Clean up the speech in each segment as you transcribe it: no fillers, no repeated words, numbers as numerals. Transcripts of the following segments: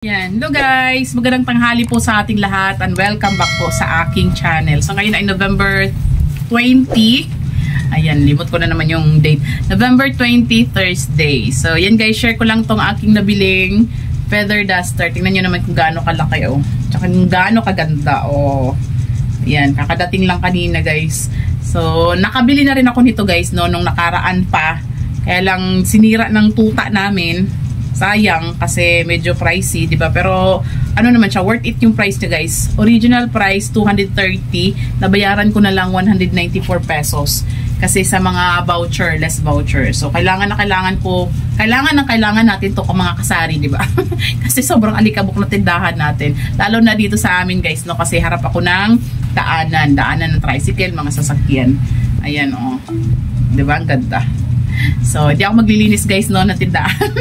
Yan. Hello guys! Magandang tanghali po sa ating lahat and welcome back po sa aking channel. So ngayon ay November 20. Ayan, limot ko na naman yung date. November 20, Thursday. So yan guys, share ko lang tong aking nabiling feather duster. Tingnan nyo naman kung gaano kalaki oh. Tsaka kung gaano kaganda oh. Ayan, kakadating lang kanina guys. So nakabili na rin ako nito guys no, nung nakaraan pa. Kaya lang sinira ng tuta namin. Sayang kasi medyo pricey, 'di ba? Pero ano naman siya, worth it yung price niya, guys. Original price 230, nabayaran ko na lang 194 pesos. Kasi sa mga voucher, less voucher. So kailangan natin 'to kung mga kasari, 'di ba? Kasi sobrang alikabok na tindahan natin. Lalo na dito sa amin, guys, no, kasi harap ako ng daanan ng tricycle, mga sasakyan. Ayan oh. 'Di ba? Ang ganda. So, hindi ako maglilinis guys no, ng tindahan.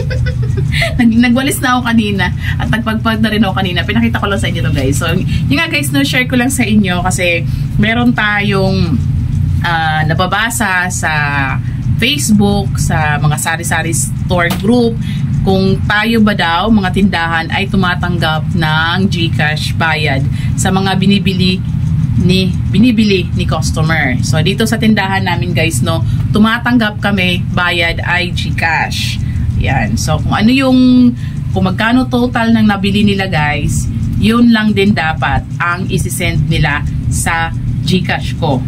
Nagwalis na ako kanina at nagpagpag na rin ako kanina. Pinakita ko lang sa inyo to guys. So, yun nga guys no, share ko lang sa inyo kasi meron tayong nababasa sa Facebook, sa mga sari-sari store group, kung tayo ba daw, mga tindahan ay tumatanggap ng GCash bayad sa mga binibili ni customer. So dito sa tindahan namin guys no, tumatanggap kami bayad ay GCash. Yan. So kung magkano total ng nabili nila guys, yun lang din dapat ang isi-send nila sa GCash ko.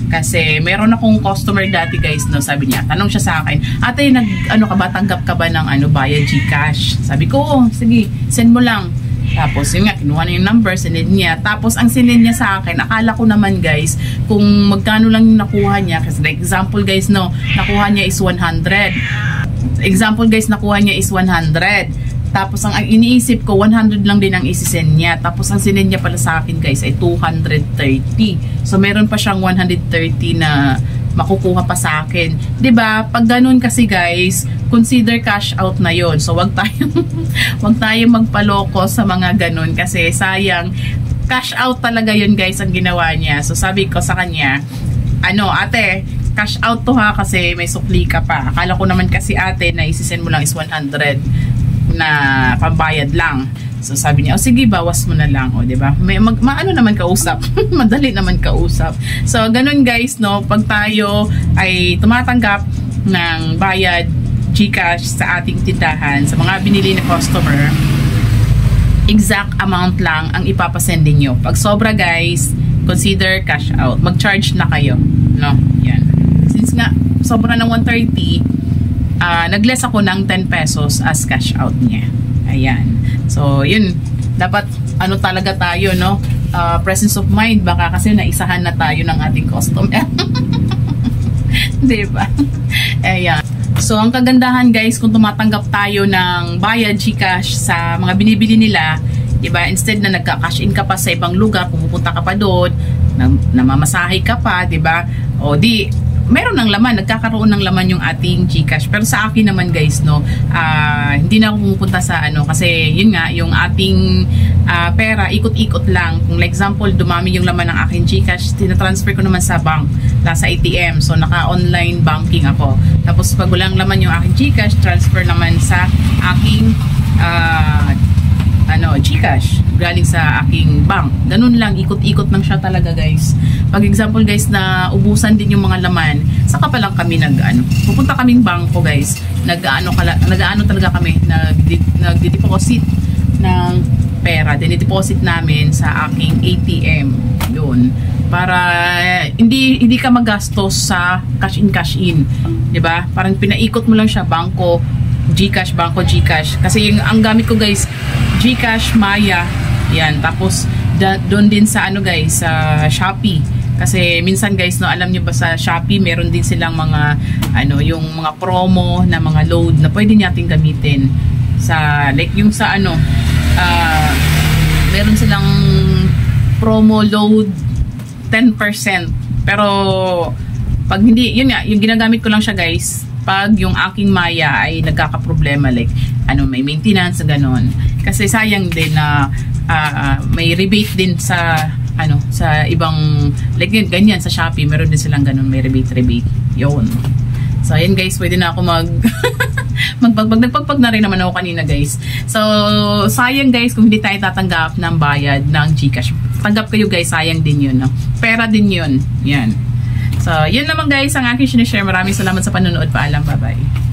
Kasi meron akong customer dati guys no, sabi niya, tanong siya sa akin, ate tanggap ka ba ng bayad GCash? Sabi ko, oh, sige, send mo lang. Tapos yun nga, kinuha na yung number, sinend niya. Tapos ang sinend niya sa akin, akala ko naman guys, kung magkano lang yung nakuha niya. Kasi like, example guys no, nakuha niya is 100. Example guys, nakuha niya is 100. Tapos ang iniisip ko, 100 lang din ang isisend niya. Tapos ang sinend niya pala sa akin guys ay 230. So meron pa siyang 130 na makukuha pa sa akin. 'Di ba? Pag ganun kasi guys, consider cash out na 'yon. So wag tayong magpaloko sa mga ganun kasi sayang, cash out talaga 'yon guys ang ginawa niya. So sabi ko sa kanya, ate, cash out to ha kasi may sukli ka pa. Akala ko naman kasi ate na isisend mo lang is 100 na pambayad lang. So sabi niya, sige, bawas mo na lang, o, 'di ba? Maano naman kausap. Madali naman kausap. So ganun guys, no, pag tayo ay tumatanggap ng bayad GCash sa ating tindahan, sa mga binili na customer, exact amount lang ang ipapasend niyo. Pag sobra guys, consider cash out. Mag-charge na kayo, no? Yan. Since nga sobra ng 130, nag-less ako ng 10 pesos as cash out niya. Ayan. So, yun. Dapat, talaga tayo, no? Presence of mind. Baka kasi naisahan na tayo ng ating customer. Diba? Ayan. So, ang kagandahan, guys, kung tumatanggap tayo ng bayad GCash sa mga binibili nila, diba? Instead na nagka-cash in ka pa sa ibang lugar, pumupunta ka pa doon, namamasahe ka pa, diba? O, meron ng laman, nagkakaroon ng laman yung ating GCash. Pero sa akin naman guys, no, hindi na ako pumupunta sa kasi yun nga, yung ating pera, ikot-ikot lang. Kung like example, dumami yung laman ng aking GCash, tinatransfer ko naman sa bank, sa ATM. So, naka-online banking ako. Tapos, pag walang laman yung aking GCash, transfer naman sa aking GCash galing sa aking bank. Ganun lang, ikot-ikot lang siya talaga guys. Pag example guys na ubusan din yung mga laman, saka pa lang kami pupunta kaming bangko guys. Talaga kami, nagdi-deposit ng pera. Dinideposit namin sa aking ATM. Yun. Para hindi ka magastos sa cash in. 'Di ba? Parang pinaikot mo lang siya, bangko, GCash, bangko, GCash. Kasi ang gamit ko guys, GCash, Maya. Yan. Tapos, doon din sa guys, sa Shopee. Kasi minsan guys, no, alam niyo ba sa Shopee, meron din silang mga, yung mga promo na mga load na pwede natin gamitin. Like yung sa meron silang promo load 10%. Pero, pag hindi, yun nga, yung ginagamit ko lang siya guys, pag yung aking Maya ay nagkakaproblema, like may maintenance, ganon. Kasi sayang din na may rebate din sa sa ibang, like ganyan sa Shopee, meron din silang ganon, may rebate. Yun. So, ayan guys, pwede na ako nagpagpag na rin naman ako kanina guys. So, sayang guys kung hindi tayo tatanggap ng bayad ng GCash. Tanggap kayo guys, sayang din yun. No? Pera din yun. Yan. So, yun naman guys ang aking sinishare. Maraming salamat sa panonood. Paalam. Bye-bye.